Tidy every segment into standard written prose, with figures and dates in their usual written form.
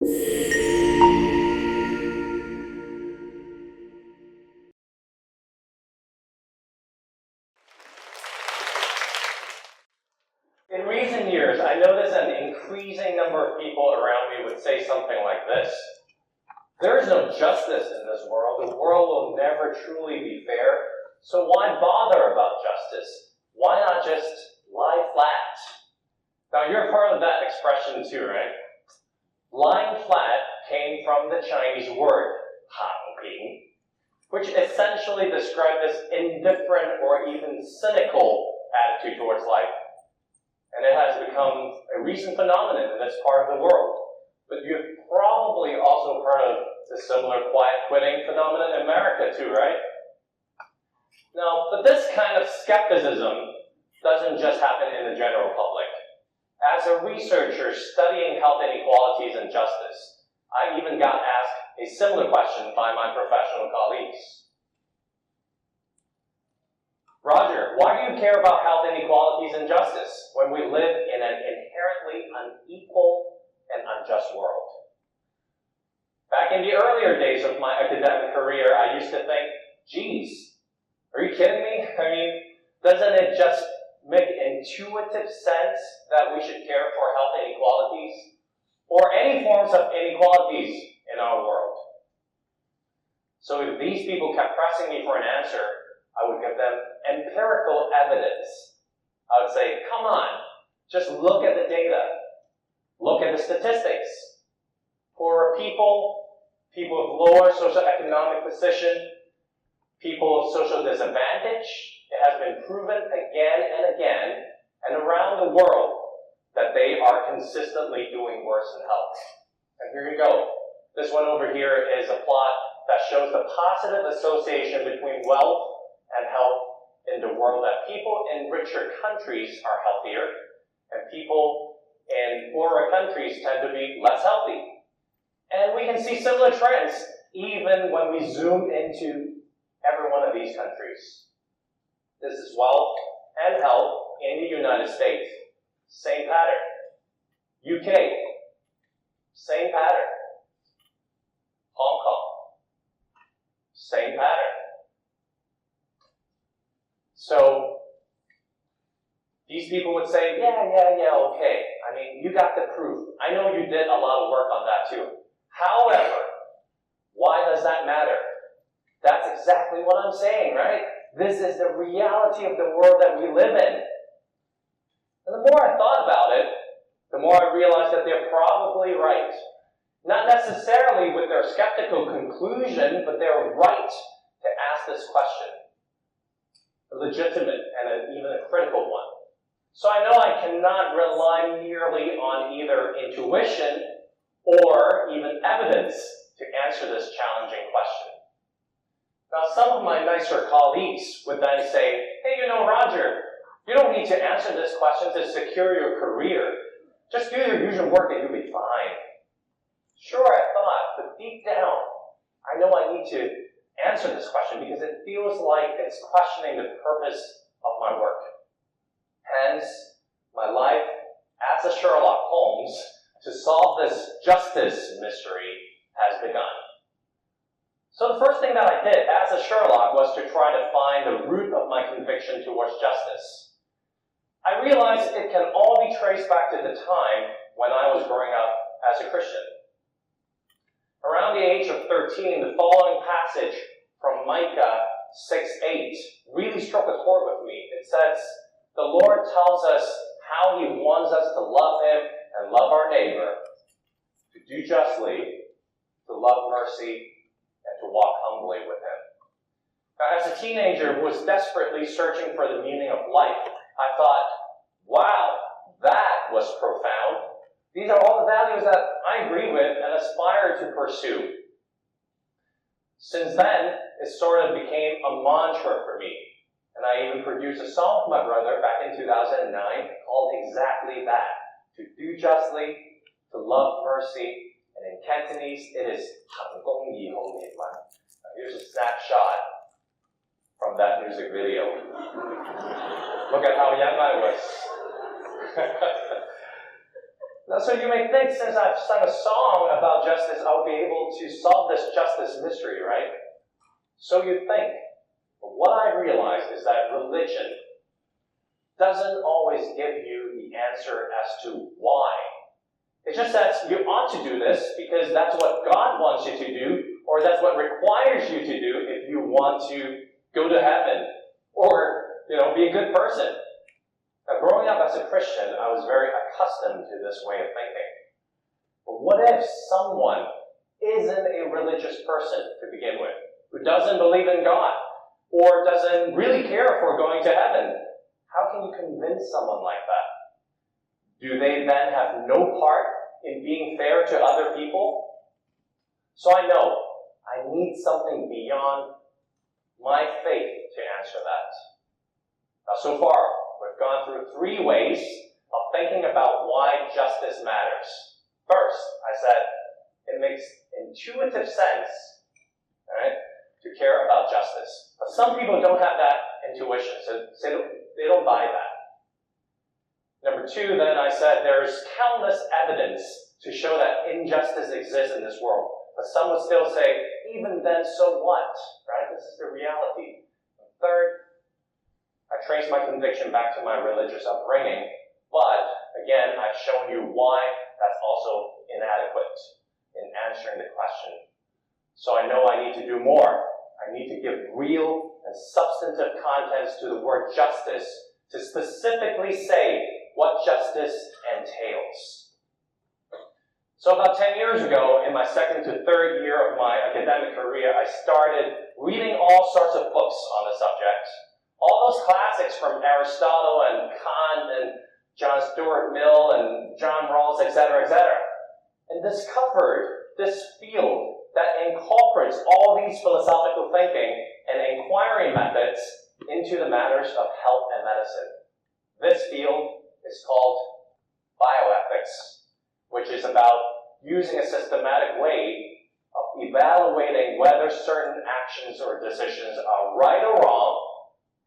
In recent years, I noticed an increasing number of people around me would say something like this. There is no justice in this world. The world will never truly be fair. So why bother about justice? Why not just lie flat? Now you're part of that expression too, right? Lying flat came from the Chinese word 躺平, which essentially described this indifferent or even cynical attitude towards life. And it has become a recent phenomenon in this part of the world. But you've probably also heard of the similar quiet quitting phenomenon in America too, right? Now, but this kind of skepticism doesn't just happen in the general public. As a researcher studying health inequalities and justice, I even got asked a similar question by my professional colleagues. Roger, why do you care about health inequalities and justice when we live in an inherently unequal and unjust world? Back in the earlier days of my academic career, I used to think, geez, are you kidding me? I mean, doesn't it just make intuitive sense that we should care for health inequalities or any forms of inequalities in our world? So if these people kept pressing me for an answer, I would give them empirical evidence. I would say, come on, just look at the data. Look at the statistics. Poorer people, people with lower socioeconomic position, people of social disadvantage, it has been proven again and again and around the world that they are consistently doing worse in health. And here you go. This one over here is a plot that shows the positive association between wealth and health in the world, that people in richer countries are healthier and people in poorer countries tend to be less healthy. And we can see similar trends even when we zoom into every one of these countries. This is wealth and health in the United States. Same pattern. UK, same pattern. Hong Kong, same pattern. So these people would say, yeah, okay. I mean, you got the proof. I know you did a lot of work on that too. However, why does that matter? That's exactly what I'm saying, right? This is the reality of the world that we live in. And the more I thought about it, the more I realized that they're probably right. Not necessarily with their skeptical conclusion, but they're right to ask this question. A legitimate and even a critical one. So I know I cannot rely merely on either intuition or even evidence to answer this challenging question. Now, some of my nicer colleagues would then say, hey, Roger, you don't need to answer this question to secure your career. Just do your usual work and you'll be fine. Sure, I thought, but deep down, I know I need to answer this question because it feels like it's questioning the purpose of my work. Hence, my life as a Sherlock Holmes to solve this justice mystery has begun. So the first thing that I did as a Sherlock was to try to find the root of my conviction towards justice. I realized it can all be traced back to the time when I was growing up as a Christian. Around the age of 13, the following passage from Micah 6:8 really struck a chord with me. It says, the Lord tells us how He wants us to love Him and love our neighbor, to do justly, to love mercy, and to walk humbly with Him. Now, as a teenager who was desperately searching for the meaning of life, I thought, wow, that was profound. These are all the values that I agree with and aspire to pursue. Since then, it sort of became a mantra for me. And I even produced a song with my brother back in 2009 called exactly that. To do justly, to love mercy, and in Cantonese, it is 行公義好憐憫. Here's a snapshot from that music video. Look at how young I was. Now, so you may think, since I've sung a song about justice, I'll be able to solve this justice mystery, right? So you think. But what I realized is that religion doesn't always give you the answer as to why. It just says you ought to do this because that's what God wants you to do, or that's what requires you to do if you want to go to heaven, or, be a good person. Now, growing up as a Christian, I was very accustomed to this way of thinking. But what if someone isn't a religious person to begin with, who doesn't believe in God, or doesn't really care for going to heaven? How can you convince someone like that? Do they then have no part in being fair to other people? So I know I need something beyond my faith to answer that. Now, so far, we've gone through 3 ways of thinking about why justice matters. First, I said it makes intuitive sense, right, to care about justice. But some people don't have that intuition, so they don't buy that. Number 2, then I said there's countless evidence to show that injustice exists in this world. But some would still say, even then, so what? Right? This is the reality. And third, I traced my conviction back to my religious upbringing, but again, I've shown you why that's also inadequate in answering the question. So I know I need to do more. I need to give real and substantive contents to the word justice to specifically say what justice entails. So about 10 years ago, in my 2nd to 3rd year of my academic career, I started reading all sorts of books on the subject. All those classics from Aristotle and Kant and John Stuart Mill and John Rawls, etc., and discovered this field that incorporates all these philosophical thinking and inquiry methods into the matters of health and medicine. This field is called bioethics, which is about using a systematic way of evaluating whether certain actions or decisions are right or wrong,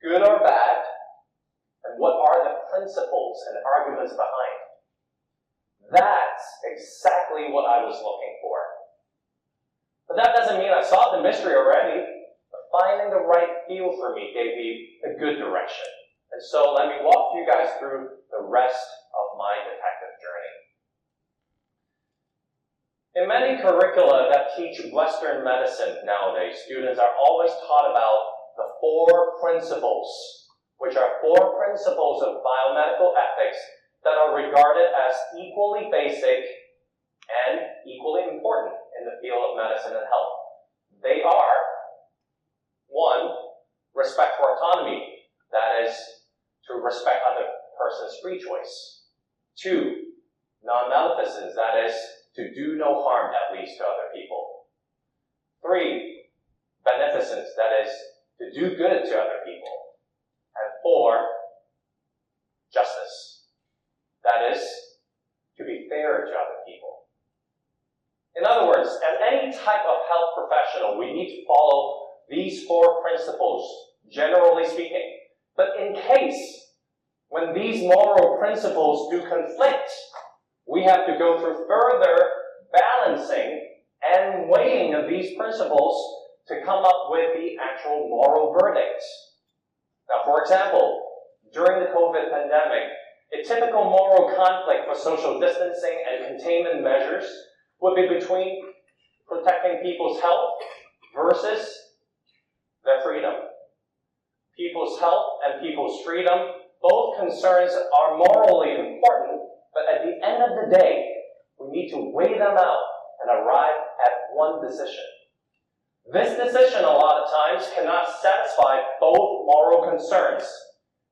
good or bad, and what are the principles and arguments behind. That's exactly what I was looking for. But that doesn't mean I solved the mystery already. But finding the right field for me gave me a good direction. And so let me walk you guys through the rest of my detective journey. In many curricula that teach Western medicine nowadays, students are always taught about the 4 principles, which are 4 principles of biomedical ethics that are regarded as equally basic and equally important in the field of medicine and health. They are, 1, respect for autonomy, that is, to respect other person's free choice. 2, non-maleficence, that is, to do no harm at least to other people. 3, beneficence, that is, to do good to other people. And 4, justice, that is, to be fair to other people. In other words, as any type of health professional, we need to follow these 4 principles, generally speaking. But in case, when these moral principles do conflict, we have to go through further balancing and weighing of these principles to come up with the actual moral verdict. Now, for example, during the COVID pandemic, a typical moral conflict for social distancing and containment measures would be between protecting people's health versus their freedom. People's health and people's freedom, both concerns are morally important, but at the end of the day, we need to weigh them out and arrive at one decision. This decision, a lot of times, cannot satisfy both moral concerns,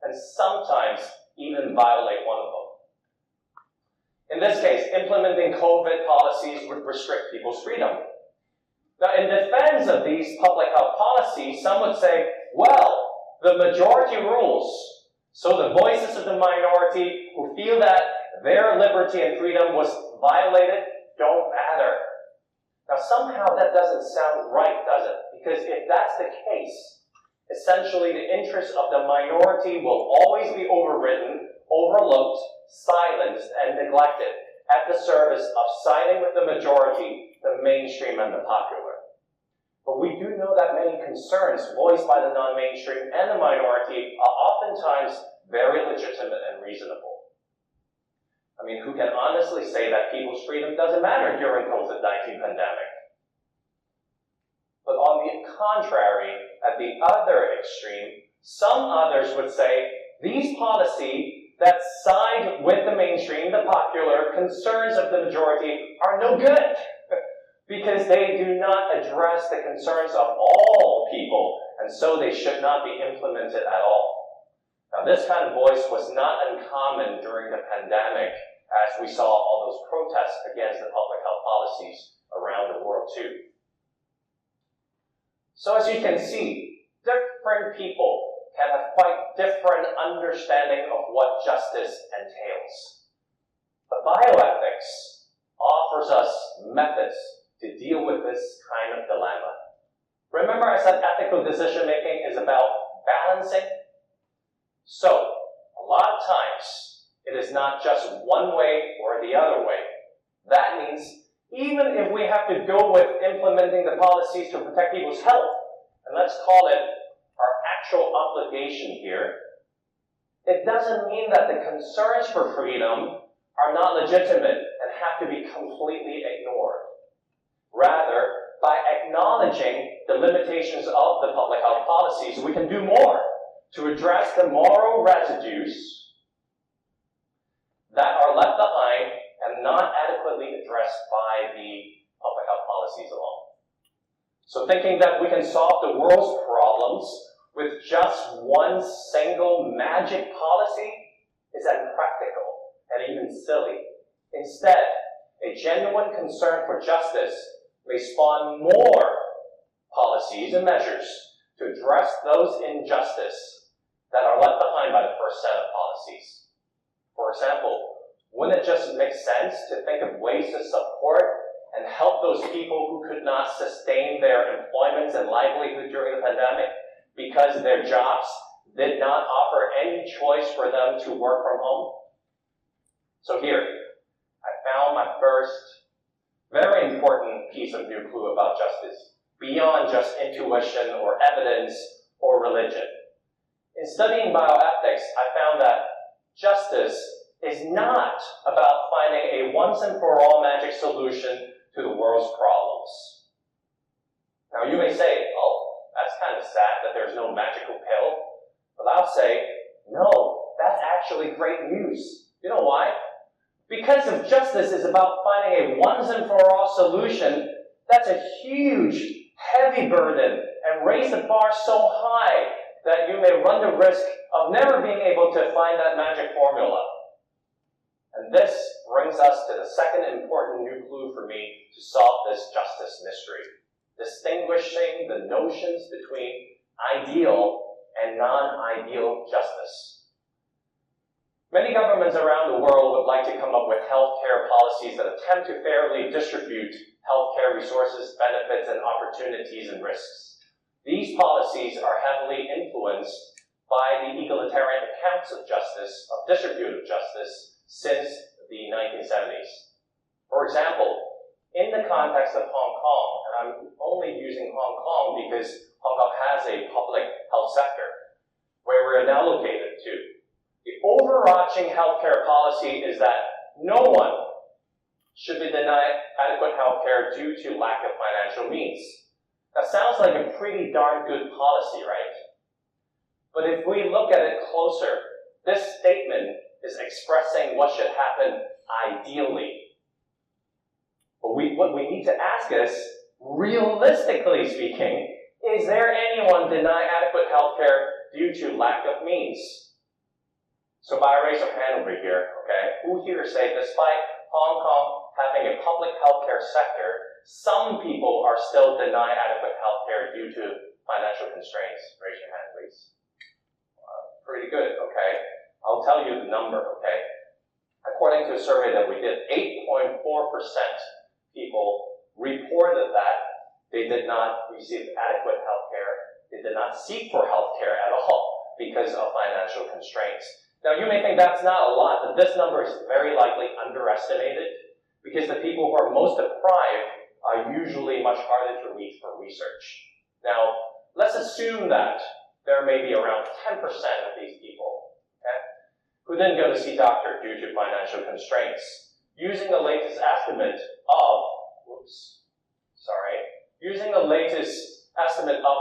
and sometimes even violate one of them. In this case, implementing COVID policies would restrict people's freedom. Now, in defense of these public health policies, some would say, well, the majority rules, so the voices of the minority who feel that their liberty and freedom was violated don't matter. Now, somehow that doesn't sound right, does it? Because if that's the case, essentially the interests of the minority will always be overridden, overlooked, silenced, and neglected, at the service of siding with the majority, the mainstream, and the popular. But we do know that many concerns voiced by the non-mainstream and the minority are oftentimes very legitimate and reasonable. I mean, who can honestly say that people's freedom doesn't matter during COVID-19 pandemic? But on the contrary, at the other extreme, some others would say these policies that side with the mainstream, the popular, concerns of the majority are no good because they do not address the concerns of all people, and so they should not be implemented at all. Now, this kind of voice was not uncommon during the pandemic, as we saw all those protests against the public health policies around the world too. So as you can see, different people can have quite different understanding of what justice entails. But bioethics offers us methods to deal with this kind of dilemma. Remember I said ethical decision making is about balancing? So, a lot of times, it is not just one way or the other way. That means even if we have to go with implementing the policies to protect people's health, and let's call it our actual obligation here, it doesn't mean that the concerns for freedom are not legitimate and have to be completely ignored. Rather, by acknowledging the limitations of the public health policies, we can do more to address the moral residues that are left behind and not adequately addressed by the public health policies alone. So thinking that we can solve the world's problems with just one single magic policy is impractical and even silly. Instead, a genuine concern for justice may spawn more policies and measures to address those injustices that are left behind by the first set of policies. For example, wouldn't it just make sense to think of ways to support and help those people who could not sustain their employments and livelihood during the pandemic because their jobs did not offer any choice for them to work from home? So here, I found my first very important piece of new clue about justice, beyond just intuition or evidence or religion. In studying bioethics, I found that justice is not about finding a once-and-for-all magic solution to the world's problems. Now you may say, oh, that's kind of sad that there's no magical pill. But I'll say, no, that's actually great news. You know why? Because if justice is about finding a once-and-for-all solution, that's a huge, heavy burden and raise the bar so high that you may run the risk of never being able to find that magic formula. And this brings us to the second important new clue for me to solve this justice mystery, distinguishing the notions between ideal and non-ideal justice. Many governments around the world would like to come up with healthcare policies that attempt to fairly distribute healthcare resources, benefits, and opportunities and risks. These policies are heavily influenced by the egalitarian accounts of justice, of distributive justice, since the 1970s. For example, in the context of Hong Kong, and I'm only using Hong Kong because Hong Kong has a public health sector, where we're now located too. The overarching healthcare policy is that no one should be denied adequate healthcare due to lack of financial means. That sounds like a pretty darn good policy, right? But if we look at it closer, this statement is expressing what should happen ideally. But what we need to ask is, realistically speaking, is there anyone denied adequate healthcare due to lack of means? So by a raise of hand over here, okay, who here say despite Hong Kong having a public healthcare sector, some people are still denied adequate healthcare due to financial constraints? Raise your hand, please. Pretty good, okay. I'll tell you the number, okay. According to a survey that we did, 8.4% people reported that they did not receive adequate healthcare, they did not seek for healthcare at all because of financial constraints. Now you may think that's not a lot, but this number is very likely underestimated because the people who are most deprived are usually much harder to reach for research. Now, let's assume that there may be around 10% of these people, okay, who didn't go to see a doctor due to financial constraints. Using the latest estimate of,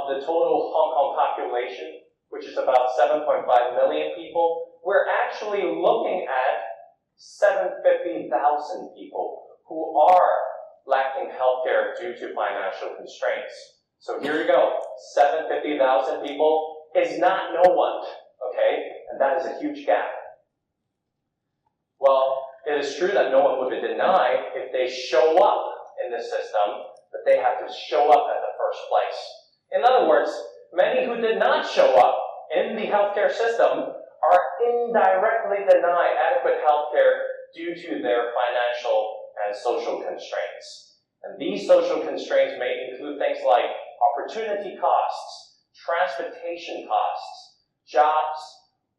the total Hong Kong population, which is about 7.5 million people, we're actually looking at 750,000 people who are lacking healthcare due to financial constraints. So here you go, 750,000 people is not no one, okay? And that is a huge gap. Well, it is true that no one would be denied if they show up in the system, but they have to show up at the first place. In other words, many who did not show up in the healthcare system are indirectly denied adequate healthcare due to their financial and social constraints. And these social constraints may include things like opportunity costs, transportation costs, jobs,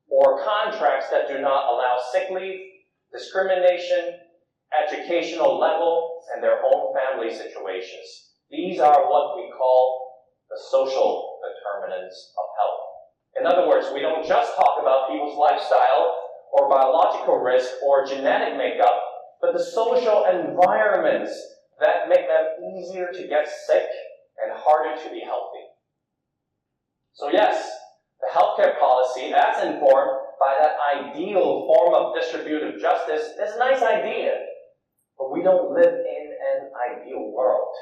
or contracts that do not allow sick leave, discrimination, educational level, and their own family situations. These are what we call the social determinants of health. In other words, we don't just talk about people's lifestyle or biological risk or genetic makeup, but the social environments that make them easier to get sick and harder to be healthy. So yes, the healthcare policy, as informed by that ideal form of distributive justice, is a nice idea, but we don't live in an ideal world.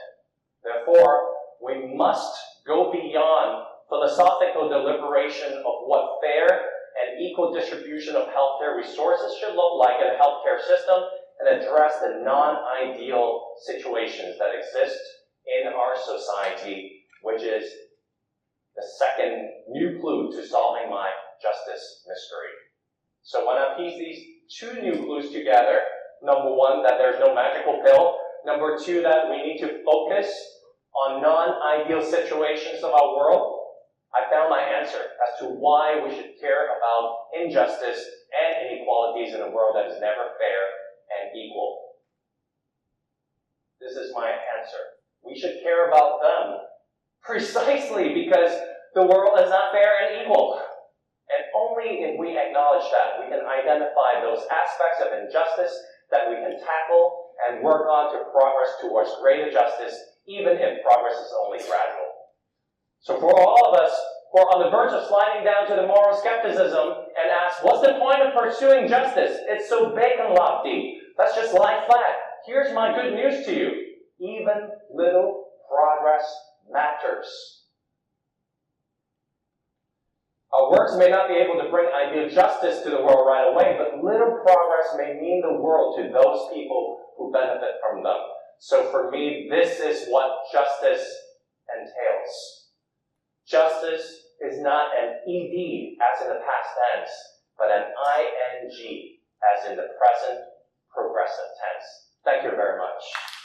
Therefore, we must go beyond philosophical deliberation of what fair and equal distribution of healthcare resources should look like in a healthcare system and address the non-ideal situations that exist in our society, which is the second new clue to solving my justice mystery. So when I piece these two new clues together, number one, that there's no magical pill. Number two, that we need to focus on non-ideal situations of our world. I found my answer as to why we should care about injustice and inequalities in a world that is never fair and equal. This is my answer. We should care about them precisely because the world is not fair and equal. And only if we acknowledge that, we can identify those aspects of injustice that we can tackle and work on to progress towards greater justice, even if progress is only gradual. So for all of us who are on the verge of sliding down to the moral skepticism and ask, what's the point of pursuing justice? It's so big and lofty. Let's just lie flat. Here's my good news to you. Even little progress matters. Our works may not be able to bring ideal justice to the world right away, but little progress may mean the world to those people who benefit from them. So for me, this is what justice entails. Justice is not an ED as in the past tense, but an ING as in the present progressive tense. Thank you very much.